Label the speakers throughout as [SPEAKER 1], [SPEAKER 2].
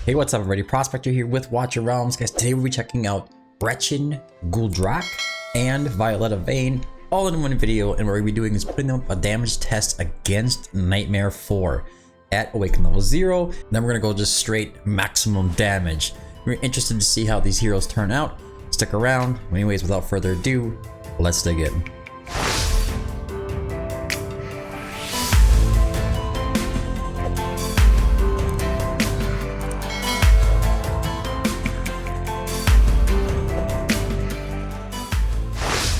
[SPEAKER 1] Hey, what's up everybody? Prospector here with Watch Your Realms. Guys, today we'll be checking out Gretchen, Guldrak, and Violetta Vane all in one video, and what we'll be doing is putting them a damage test against Nightmare 4 at Awaken level 0. Then we're gonna go just straight maximum damage. We're interested to see how these heroes turn out. Stick around. Anyways, without further ado, let's dig in.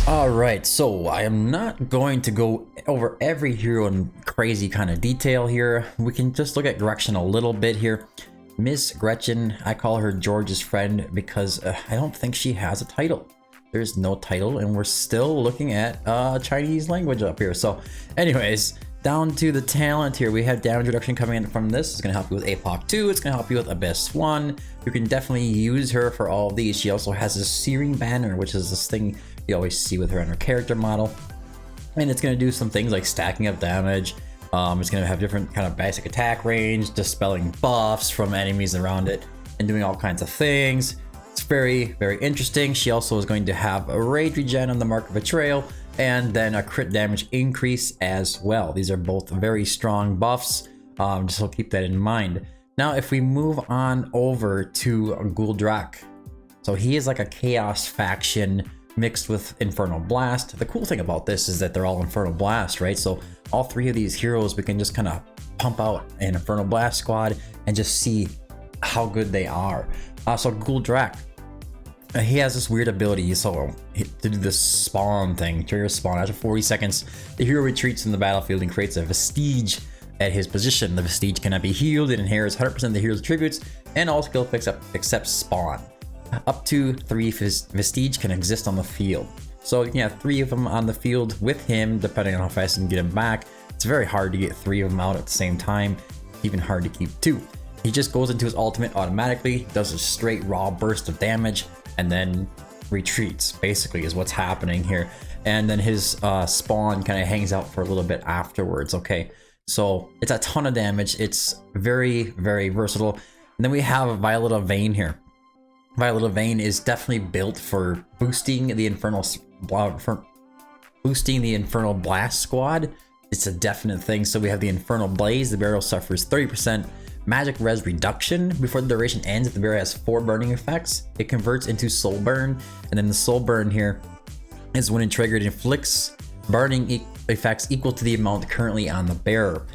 [SPEAKER 1] Alright, so I am not going to go over every hero in crazy kind of detail here. We can just look at Gretchen a little bit here. Miss Gretchen, I call her George's friend because I don't think she has a title. There's no title, and we're still looking at Chinese language up here. So anyways, down to the talent here, we have damage reduction coming in from this. It's going to help you with APOC 2. It's going to help you with Abyss 1. You can definitely use her for all of these. She also has a Searing Banner, which is this thing you always see with her on her character model. And it's going to do some things like stacking up damage. It's going to have different kind of basic attack range, dispelling buffs from enemies around it, and doing all kinds of things. It's very, very interesting. She also is going to have a rage regen on the Mark of Betrayal, and then a crit damage increase as well. These are both very strong buffs, so keep that in mind. Now, if we move on over to Guldrak, so he is like a Chaos faction mixed with Infernal Blast. The cool thing about this is that they're all Infernal Blast, right? So all three of these heroes, we can just kind of pump out an Infernal Blast squad and just see how good they are. So Guldrak, he has this weird ability, so to do this spawn thing, trigger spawn. After 40 seconds, the hero retreats in the battlefield and creates a vestige at his position. The vestige cannot be healed. It inherits 100% of the hero's attributes and all skill effects except spawn. Up to 3 vestige can exist on the field. So you can have 3 of them on the field with him, depending on how fast you can get him back. It's very hard to get 3 of them out at the same time, even hard to keep 2. He just goes into his ultimate automatically, does a straight raw burst of damage, and then retreats, basically is what's happening here. And then his spawn kind of hangs out for a little bit afterwards, okay? So it's a ton of damage. It's very, very versatile. And then we have Violetta Vane here. Violetta Vane is definitely built for boosting the Infernal Blast squad. It's a definite thing. So we have the Infernal Blaze. The barrel suffers 30% magic res reduction before the duration ends. If the barrel has 4 burning effects, it converts into Soul Burn, and then the Soul Burn here is when it triggered, inflicts burning effects equal to the amount currently on the bearer.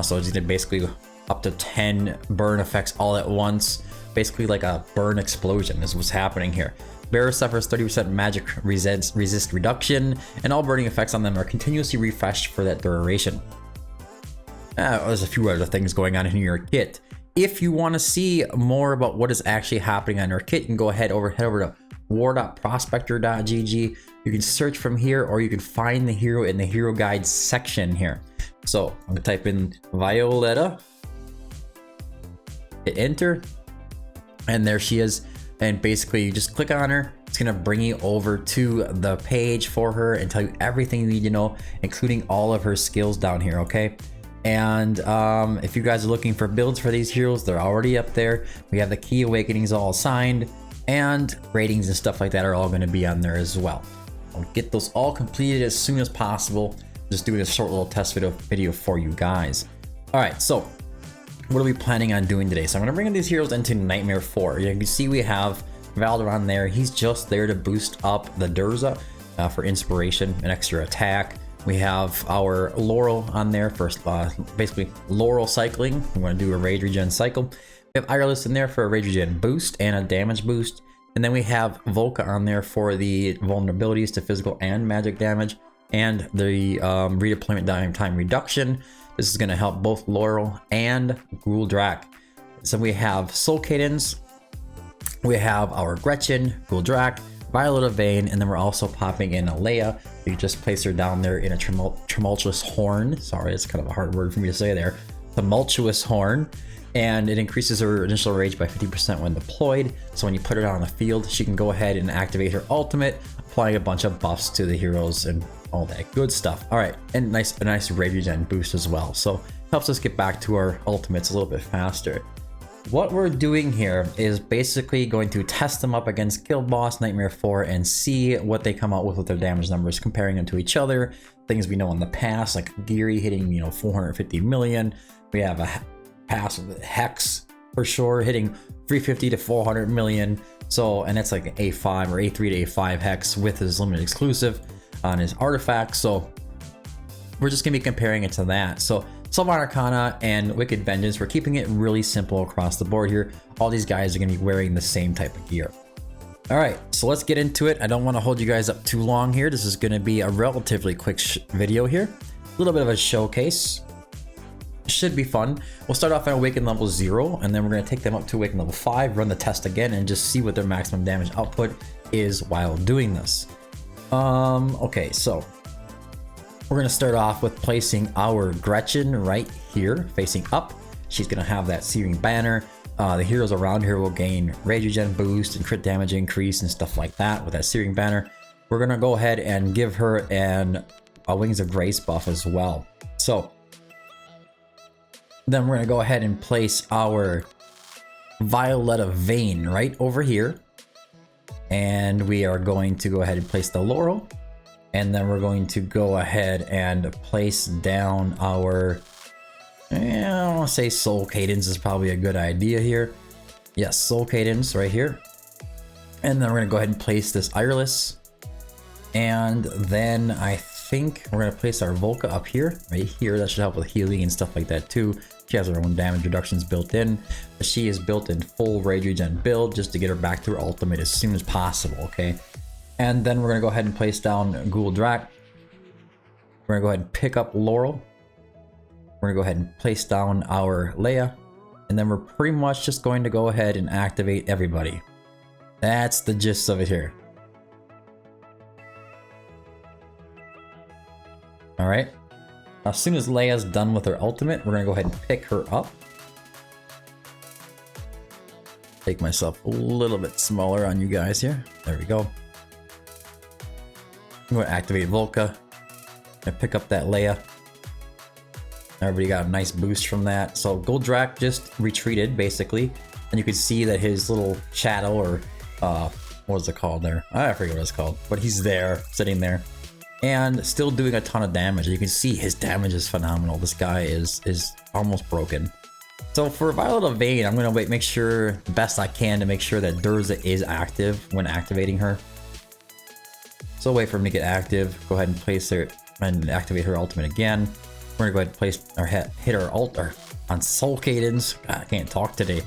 [SPEAKER 1] So it's gonna basically up to 10 burn effects all at once. Basically like a burn explosion is what's happening here. Bearer suffers 30% magic resist reduction, and all burning effects on them are continuously refreshed for that duration. There's a few other things going on in your kit. If you want to see more about what is actually happening on your kit, you can go ahead head over to war.prospector.gg. You can search from here, or you can find the hero in the hero guide section here. So I'm gonna type in Violetta, hit enter, and there she is. And basically you just click on her. It's gonna bring you over to the page for her and tell you everything you need to know, including all of her skills down here, okay? And if you guys are looking for builds for these heroes, they're already up there. We have the key awakenings all assigned, and ratings and stuff like that are all going to be on there as well. I'll get those all completed as soon as possible. Just doing a short little test video for you guys. All right, so what are we planning on doing today? So I'm going to bring in these heroes into Nightmare 4. You can see we have Valderon there. He's just there to boost up the Durza for inspiration and extra attack. We have our Laurel on there for basically Laurel cycling. We want to do a rage regen cycle. We have Ireless in there for a rage regen boost and a damage boost. And then we have Volca on there for the vulnerabilities to physical and magic damage, and the redeployment time reduction. This is going to help both Laurel and Guldrak. So we have Soul Cadence, we have our Gretchen, Guldrak, Violetta Vane, and then we're also popping in Alea. You just place her down there in a tumultuous horn. Sorry, it's kind of a hard word for me to say there. Tumultuous horn. And it increases her initial rage by 50% when deployed. So when you put her out on the field, she can go ahead and activate her ultimate, applying a bunch of buffs to the heroes and all that good stuff. All right, and a nice rage regen boost as well. So helps us get back to our ultimates a little bit faster. what we're doing here is basically going to test them up against Guild Boss Nightmare 4 and see what they come out with their damage numbers, comparing them to each other. Things we know in the past, like Geary hitting, 450 million. We have a pass with Hex for sure, hitting 350 to 400 million. So, and it's like an A5 or A3 to A5 Hex with his limited exclusive on his artifact. So we're just gonna be comparing it to that. So Sylvan Arcana and Wicked Vengeance, we're keeping it really simple across the board here. All these guys are gonna be wearing the same type of gear. All right, so let's get into it. I don't want to hold you guys up too long here. This is going to be a relatively quick video here. A little bit of a showcase. Should be fun. We'll start off at Awaken level 0, and then we're going to take them up to Awaken level 5, run the test again, and just see what their maximum damage output is while doing this. Okay, so we're going to start off with placing our Gretchen right here, facing up. She's going to have that Searing Banner. The heroes around here will gain rage regen boost and crit damage increase and stuff like that with that Searing Banner. We're gonna go ahead and give her a Wings of Grace buff as well. So then we're gonna go ahead and place our Violetta Vein right over here, and we are going to go ahead and place the Laurel, and then we're going to go ahead and place down our I want to say Soul Cadence is probably a good idea here. Yes, Soul Cadence right here. And then we're going to go ahead and place this Ireless. And then I think we're going to place our Volca up here, right here. That should help with healing and stuff like that too. She has her own damage reductions built in. But she is built in full Rage Regen build just to get her back to her ultimate as soon as possible, okay? And then we're going to go ahead and place down Gul'Drak. We're going to go ahead and pick up Laurel. We're gonna go ahead and place down our Leia, and then we're pretty much just going to go ahead and activate everybody. That's the gist of it here. All right. As soon as Leia's done with her ultimate, we're gonna go ahead and pick her up. Make myself a little bit smaller on you guys here. There we go. I'm gonna activate Volca. Gonna pick up that Leia. Everybody got a nice boost from that. So Gul'Drak just retreated basically, and you can see that his little shadow, or what was it called there? I forget what it's called, but he's there, sitting there, and still doing a ton of damage. You can see his damage is phenomenal. This guy is almost broken. So for Violetta Vein, I'm gonna make sure the best I can to make sure that Durza is active when activating her. So wait for him to get active. Go ahead and place her and activate her ultimate again. We're gonna go ahead and place our hit our ult on Soul Cadence. God, I can't talk today.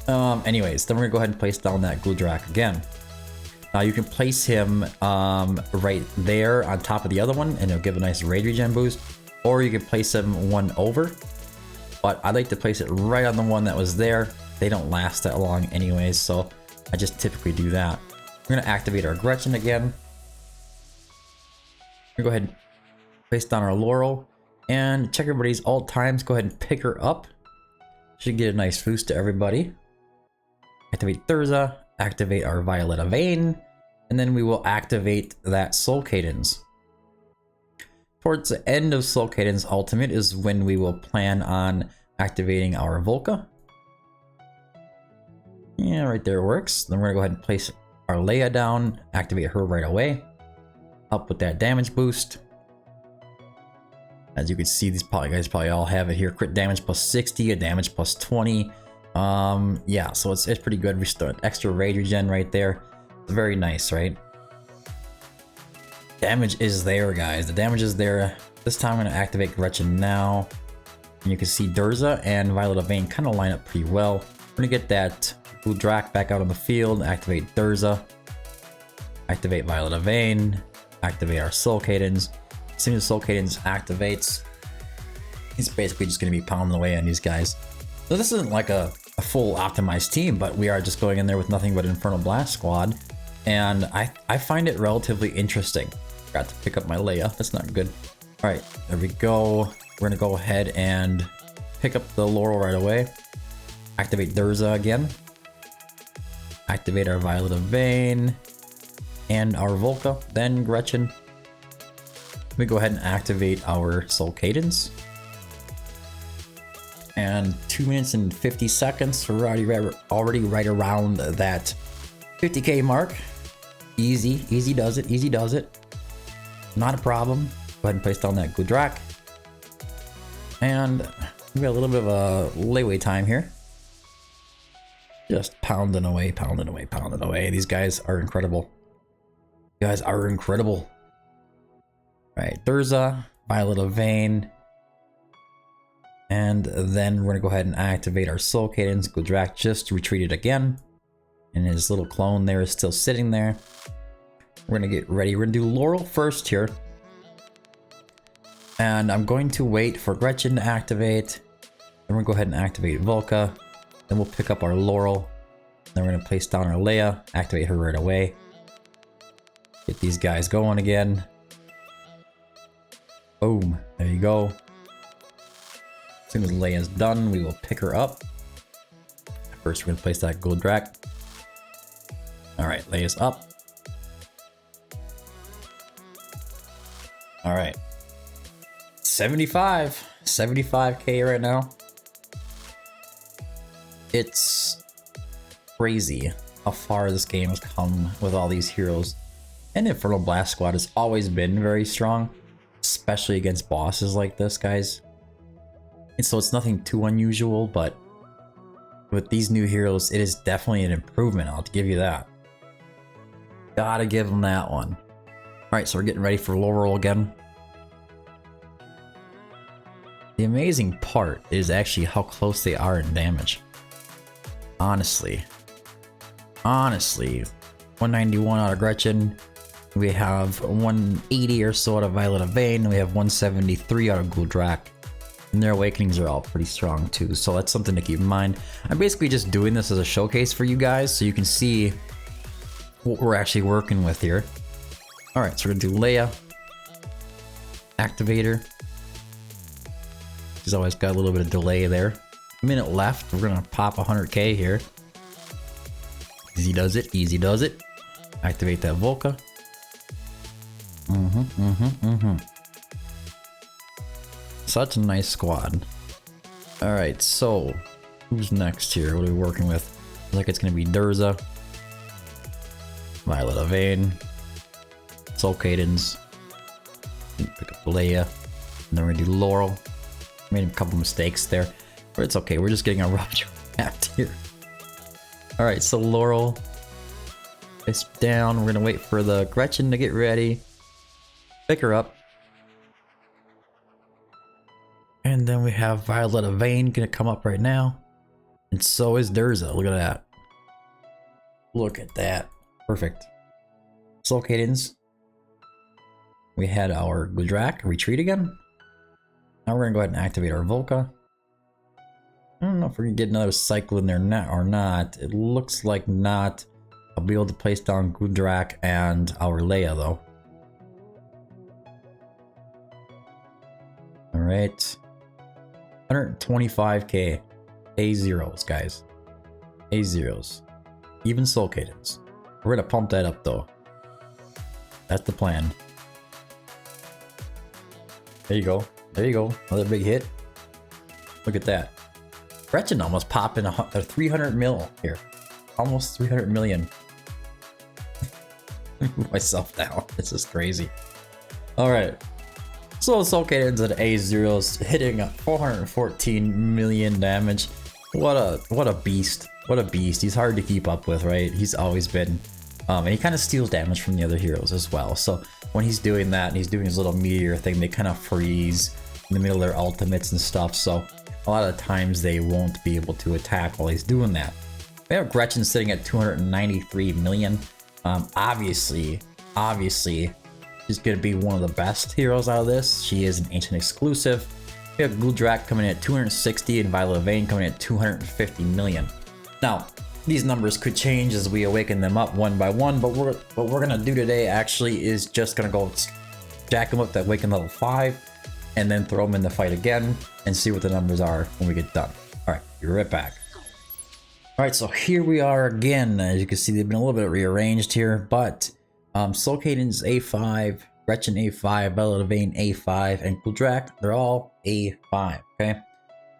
[SPEAKER 1] Anyways, then we're gonna go ahead and place down that Gul'Drak again. Now you can place him right there on top of the other one, and it'll give a nice rage regen boost. Or you can place him one over, but I like to place it right on the one that was there. They don't last that long anyways, so I just typically do that. We're gonna activate our Gretchen again. We're gonna go ahead and place down our Laurel. And check everybody's ult times. Go ahead and pick her up. Should get a nice boost to everybody. Activate Thurza. Activate our Violetta Vein. And then we will activate that Soul Cadence. Towards the end of Soul Cadence ultimate is when we will plan on activating our Volca. Yeah, right there works. Then we're gonna go ahead and place our Leia down. Activate her right away. Help with that damage boost. As you can see, these guys probably all have it here. Crit damage plus 60, a damage plus 20. Yeah, so it's pretty good. We start extra rage regen right there. It's very nice, right? Damage is there, guys. The damage is there. This time I'm gonna activate Gretchen now. And you can see Durza and Violetta Vein kind of line up pretty well. We're gonna get that Gul'Drak back out on the field. Activate Durza. Activate Violetta Vein. Activate our Soul Cadence. As soon as Soul Cadence activates, he's basically just going to be pounding away on these guys. So this isn't like a full optimized team, but we are just going in there with nothing but Infernal Blast Squad. And I find it relatively interesting. Forgot to pick up my Leia. That's not good. All right, there we go. We're going to go ahead and pick up the Laurel right away. Activate Durza again. Activate our Violetta Vein. And our Volca. Then Gretchen. We go ahead and activate our Soul Cadence. and 2 minutes and 50 seconds. We're already right around that 50k mark. Easy does it, easy does it. Not a problem. Go ahead and place down that Gudrak. And we got a little bit of a layaway time here. Just pounding away. These guys are incredible. You guys are incredible. All right, Durza, Violet of Vein. And then we're gonna go ahead and activate our Soul Cadence. Gudrak just retreated again. And his little clone there is still sitting there. We're gonna get ready. We're gonna do Laurel first here. And I'm going to wait for Gretchen to activate. Then we're gonna go ahead and activate Volca. Then we'll pick up our Laurel. Then we're gonna place down our Leia, activate her right away. Get these guys going again. Boom, there you go. As soon as Leia's done, we will pick her up. First, we're gonna place that Gudrak. All right, Leia's up. All right, 75k right now. It's crazy how far this game has come with all these heroes. And Infernal Blast Squad has always been very strong, especially against bosses like this, guys. And so it's nothing too unusual, but with these new heroes, it is definitely an improvement. I'll have to give you that. Gotta give them that one. Alright, so we're getting ready for Laurel again. The amazing part is actually how close they are in damage. Honestly, 191 out of Gretchen. We have 180 or so out of Violet of Vein. We have 173 out of Gudrak. And their awakenings are all pretty strong too, so that's something to keep in mind. I'm basically just doing this as a showcase for you guys so you can see what we're actually working with here. Alright, so we're gonna do Leia. Activator. She's always got a little bit of delay there. A minute left. We're gonna pop 100k here. Easy does it, easy does it. Activate that Volca. Such a nice squad. Alright, so who's next here? What are we working with? Looks like it's gonna be Durza, Violet of Vein, Soul Cadence, pick up Leia, and then we're gonna do Laurel. Made a couple mistakes there, but it's okay. We're just getting a rupture wrapped here. Alright, so Laurel is down. We're gonna wait for the Gretchen to get ready. Pick her up. And then we have Violet of Vein gonna come up right now. And so is Durza. Look at that. Look at that. Perfect. Soul Cadence. We had our Gudrak retreat again. Now we're gonna go ahead and activate our Volca. I don't know if we're gonna get another cycle in there or not. It looks like not. I'll be able to place down Gudrak and our Leia though. Alright. 125k. A0s, guys. A0s. Even Soul Cadence. We're gonna pump that up though. That's the plan. There you go. There you go. Another big hit. Look at that. Gretchen almost popping a 300 mil here. Almost 300 million. Myself down. This is crazy. Alright. So Soul Cadence at A0s hitting 414 million damage. What a beast. What a beast. He's hard to keep up with, right? He's always been. And he kind of steals damage from the other heroes as well. So when he's doing that and he's doing his little meteor thing, they kind of freeze in the middle of their ultimates and stuff. So a lot of times they won't be able to attack while he's doing that. We have Gretchen sitting at 293 million. Obviously, she's going to be one of the best heroes out of this. She is an ancient exclusive. We have Gudrak coming in at 260 and Violet of Vein coming in at 250 million. Now, these numbers could change as we awaken them up one by one, but what we're going to do today actually is just going to go jack them up to Awaken level 5 and then throw them in the fight again and see what the numbers are when we get done. Alright, be right back. Alright, so here we are again. As you can see, they've been a little bit rearranged here, but Soul Cadence A5, Gretchen A5, Violet of Vein A5, and Gudrak, they're all A5, okay?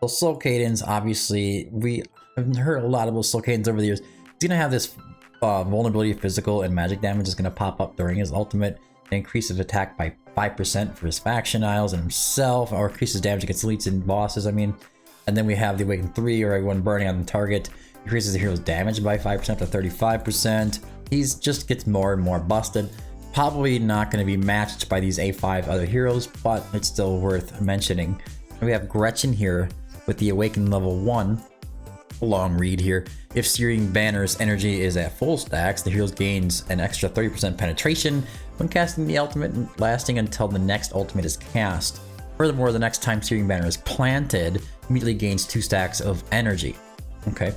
[SPEAKER 1] So Soul Cadence, obviously, we have heard a lot about Soul Cadence over the years. He's gonna have this vulnerability, physical and magic damage is gonna pop up during his ultimate. It increases attack by 5% for his faction isles and himself, or increases damage against elites and bosses, I mean. And then we have the Awaken 3, or everyone burning on the target. Increases the hero's damage by 5% to 35%. He's just gets more and more busted. Probably not going to be matched by these A5 other heroes, but it's still worth mentioning. And we have Gretchen here with the Awaken level 1. Long read here. If Searing Banner's energy is at full stacks, the hero gains an extra 30% penetration when casting the ultimate, lasting until the next ultimate is cast. Furthermore, the next time Searing Banner is planted, immediately gains 2 stacks of energy. Okay.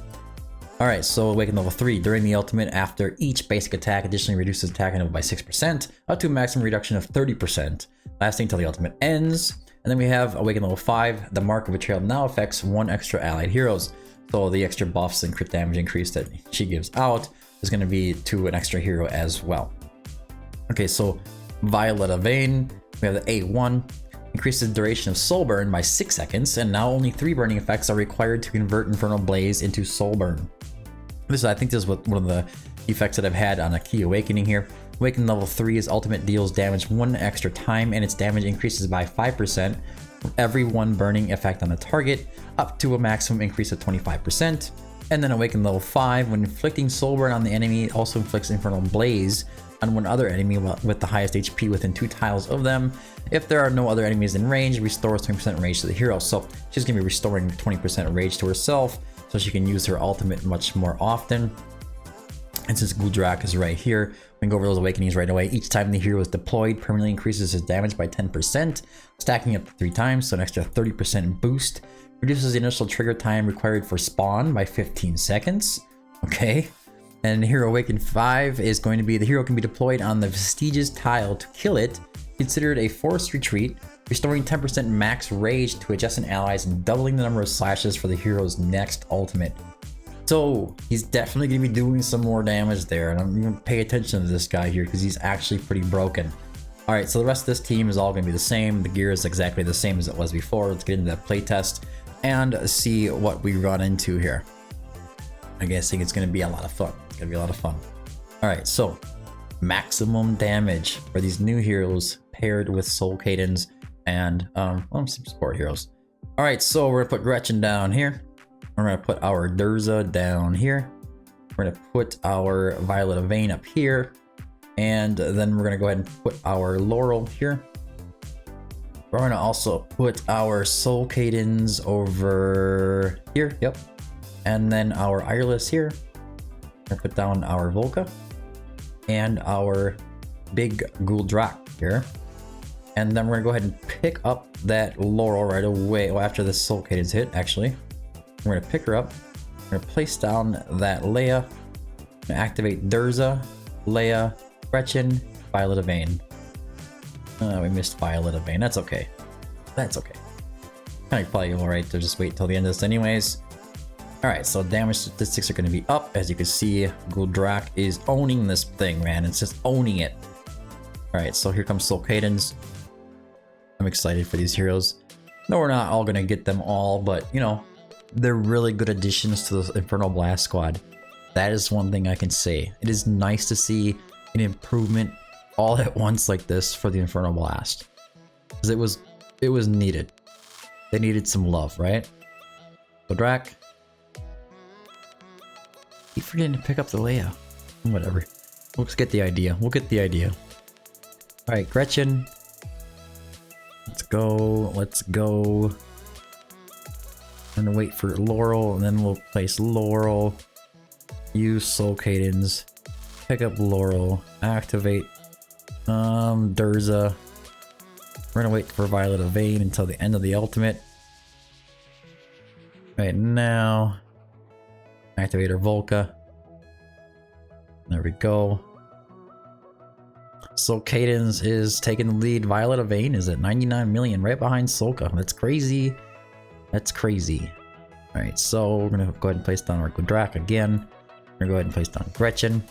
[SPEAKER 1] Alright, so Awaken level 3. During the ultimate, after each basic attack, additionally reduces attack level by 6%, up to a maximum reduction of 30%, lasting until the ultimate ends. And then we have Awaken level 5. The Mark of Betrayal now affects 1 extra allied heroes. So the extra buffs and crit damage increase that she gives out is going to be to an extra hero as well. Okay, so Violet of Vein, we have the A1. Increases the duration of Soul Burn by 6 seconds, and now only 3 burning effects are required to convert Infernal Blaze into Soul Burn. I think this is one of the effects that I've had on a key awakening here. Awaken level 3's ultimate deals damage 1 extra time, and its damage increases by 5% from every 1 burning effect on the target, up to a maximum increase of 25%. And then Awaken level 5, when inflicting Soul Burn on the enemy, also inflicts Infernal Blaze on one other enemy with the highest HP within 2 tiles of them. If there are no other enemies in range, restores 20% rage to the hero. So she's going to be restoring 20% rage to herself, so she can use her ultimate much more often. And since Guldrak is right here, we can go over those awakenings right away. Each time the hero is deployed, permanently increases his damage by 10%, stacking up to 3 times, so an extra 30% boost. Reduces the initial trigger time required for spawn by 15 seconds. Okay. And Hero Awaken 5 is going to be, the hero can be deployed on the Vestiges tile to kill it, considered a forced retreat, restoring 10% max rage to adjacent allies and doubling the number of slashes for the hero's next ultimate. So he's definitely going to be doing some more damage there, and I'm going to pay attention to this guy here because he's actually pretty broken. Alright, so the rest of this team is all going to be the same. The gear is exactly the same as it was before. Let's get into that playtest and see what we run into here. I'm guessing it's going to be a lot of fun. It's going to be a lot of fun. Alright, so maximum damage for these new heroes paired with Soul Cadence and some support heroes. Alright, so we're going to put Gretchen down here. We're going to put our Durza down here. We're going to put our Violet of Vein up here. And then we're going to go ahead and put our Laurel here. We're going to also put our Soul Cadence over here. Yep. And then our Ireless here. We're going to put down our Volca. And our big Guldrak here. And then we're going to go ahead and pick up that Laurel right away. Well, after the Soul Cadence hit, actually. We're going to pick her up. We're going to place down that Leia. We're going to activate Durza, Leia, Gretchen, Violet of Vein. We missed Violet of Vein. That's okay. That's okay. Kind of probably alright to just wait till the end of this anyways. Alright, so damage statistics are going to be up. As you can see, Guldrak is owning this thing, man. It's just owning it. Alright, so here comes Soul Cadence. I'm excited for these heroes. No, we're not all going to get them all, but, you know, they're really good additions to the Infernal Blast squad. That is one thing I can say. It is nice to see an improvement all at once like this for the Infernal Blast. Because it was needed. They needed some love, right? Guldrak. Keep forgetting to pick up the Leia. Whatever. We'll just get the idea. We'll get the idea. Alright, Gretchen. Let's go. Let's go. I'm gonna wait for Laurel, and then we'll place Laurel. Use Soul Cadence. Pick up Laurel. Activate Durza. We're gonna wait for Violet of Vein until the end of the ultimate. Right now. Activate her Volca. There we go. Soul Cadence is taking the lead. Violet of Vein is at 99 million, right behind Solka. That's crazy. That's crazy. Alright, so we're gonna go ahead and place down our Guldrak again. We're gonna go ahead and place down Gretchen.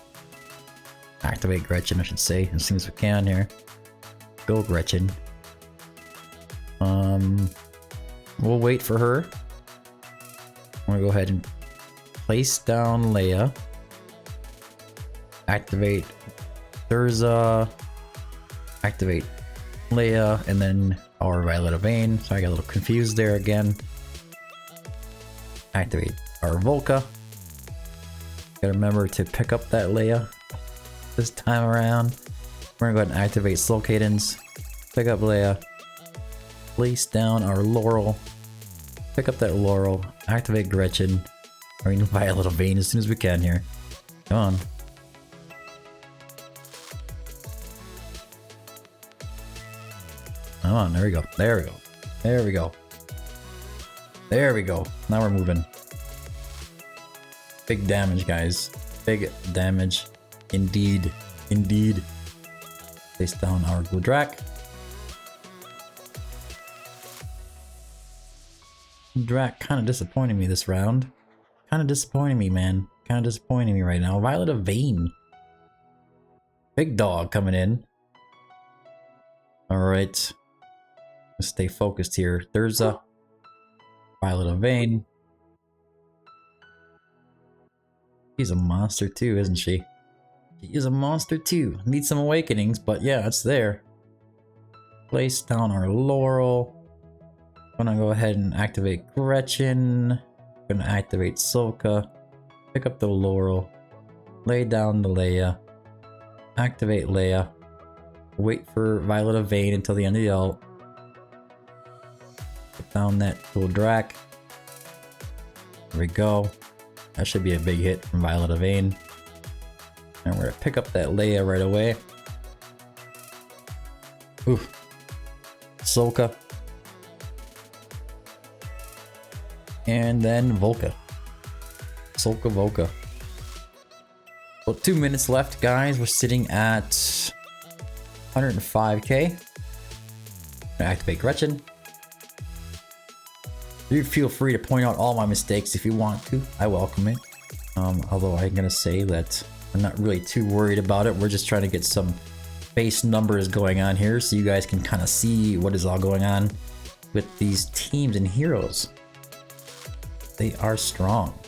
[SPEAKER 1] Activate Gretchen, I should say, as soon as we can here. Go Gretchen. We'll wait for her. I'm gonna go ahead and place down Leia. Activate Thurza. Activate Leia, and then our Violet Vein. So I got a little confused there again. Activate our Volca. Gotta remember to pick up that Leia this time around. We're gonna go ahead and activate Soul Cadence. Pick up Leia. Place down our Laurel. Pick up that Laurel. Activate Gretchen. Or even Violet Vein as soon as we can here. Come on. Come on, there we go. There we go. There we go. There we go. Now we're moving. Big damage, guys. Big damage. Indeed. Indeed. Place down our Gludrak. Gludrak kind of disappointing me this round. Kind of disappointing me, man. Kind of disappointing me right now. Violet Vein. Big dog coming in. Alright. Let's stay focused here. Thurza. Violet Vein. She's a monster too, isn't she? She is a monster too. Needs some awakenings, but yeah, it's there. Place down our Laurel. Gonna go ahead and activate Gretchen. Gonna activate Soka. Pick up the Laurel. Lay down the Leia. Activate Leia. Wait for Violet Vein until the end of the ult. Put down that Gludrak. There we go. That should be a big hit from Violet Vein. And we're gonna pick up that Leia right away. Ooh. Soka. And then Volca. Soka Volca. Well, 2 minutes left, guys. We're sitting at 105k. Gonna activate Gretchen. You feel free to point out all my mistakes if you want to. I welcome it. Although I'm gonna say that I'm not really too worried about it. We're just trying to get some base numbers going on here so you guys can kind of see what is all going on with these teams and heroes. They are strong.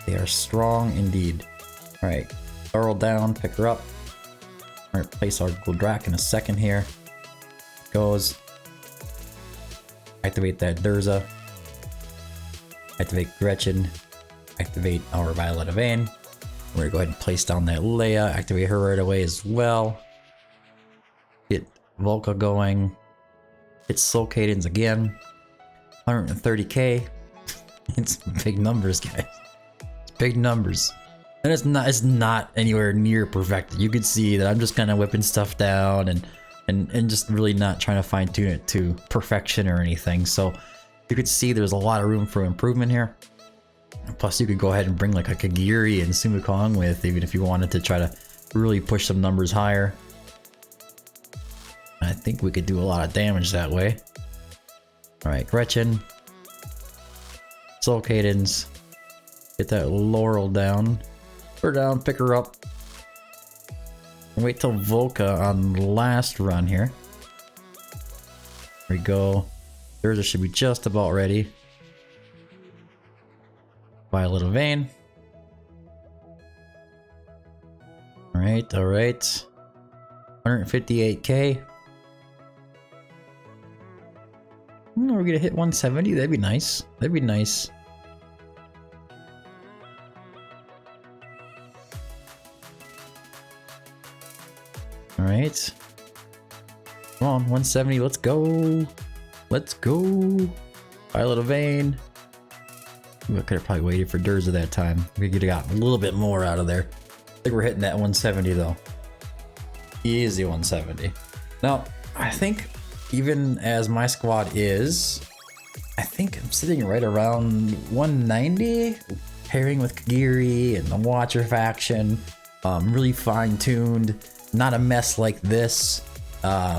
[SPEAKER 1] They are strong indeed. Alright, Thurl down, pick her up. Alright, place our Gludrak in a second here. Goes. Activate that Thurza. Activate Gretchen. Activate our Violet Vein. We're gonna go ahead and place down that Leia. Activate her right away as well. Get Volca going. Hit Soul Cadence again. 130k. It's big numbers, guys. It's big numbers. And it's not anywhere near perfect. You can see that I'm just kind of whipping stuff down and just really not trying to fine tune it to perfection or anything. So you could see there's a lot of room for improvement here. Plus you could go ahead and bring like a Kagiri and Sumikong with, even if you wanted to try to really push some numbers higher. I think we could do a lot of damage that way. Alright, Gretchen. Soul Cadence. Get that Laurel down. Put her down, pick her up. And wait till Volca on the last run here. There we go. Thurza should be just about ready. Violet Vein. Alright, alright. 158k. We're gonna hit 170. That'd be nice. That'd be nice. Alright. Come on, 170. Let's go. Let's go. Violet Vein. I could have probably waited for Thurza that time. We could have got a little bit more out of there. I think we're hitting that 170 though. Easy 170. Now, I think even as my squad is, I think I'm sitting right around 190, pairing with Kagiri and the Watcher faction. Really fine-tuned, not a mess like this.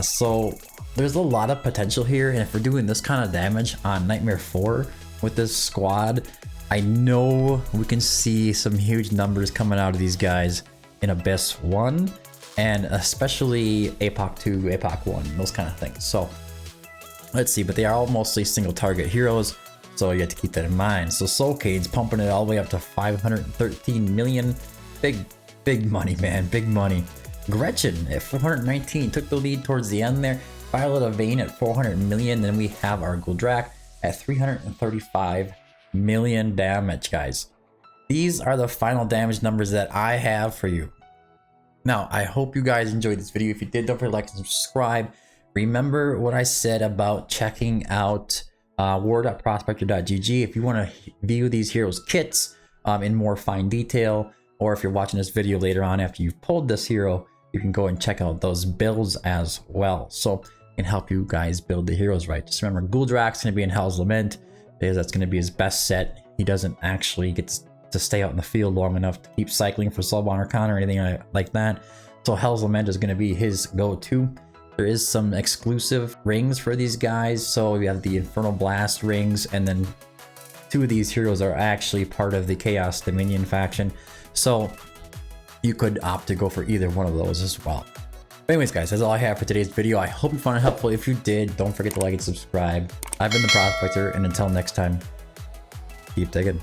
[SPEAKER 1] So there's a lot of potential here, and if we're doing this kind of damage on Nightmare 4 with this squad, I know we can see some huge numbers coming out of these guys in Abyss 1, and especially APOC 2, APOC 1, those kind of things. So let's see, but they are all mostly single target heroes, So you have to keep that in mind. So Soulcade's pumping it all the way up to 513 million. Big money, man, big money. Gretchen at 419 took the lead towards the end there. Violet of Vane at 400 million. Then we have our Guldrak at 335 million damage, guys. These are the final damage numbers that I have for you. Now, I hope you guys enjoyed this video. If you did, don't forget to like and subscribe. Remember what I said about checking out war.prospector.gg if you want to view these heroes kits in more fine detail, or if you're watching this video later on after you've pulled this hero, you can go and check out those builds as well. So it can help you guys build the heroes right. Just remember, Guldrak's going to be in Hell's Lament because that's going to be his best set. He doesn't actually get to stay out in the field long enough to keep cycling for Soulbound Arcana or anything like that. So Hell's Lament is going to be his go-to. There is some exclusive rings for these guys. So you have the Infernal Blast rings, and then 2 of these heroes are actually part of the Chaos Dominion faction. So you could opt to go for either one of those as well. But anyways, guys, that's all I have for today's video. I hope you found it helpful. If you did, don't forget to like and subscribe. I've been the Prospector, and until next time, keep digging.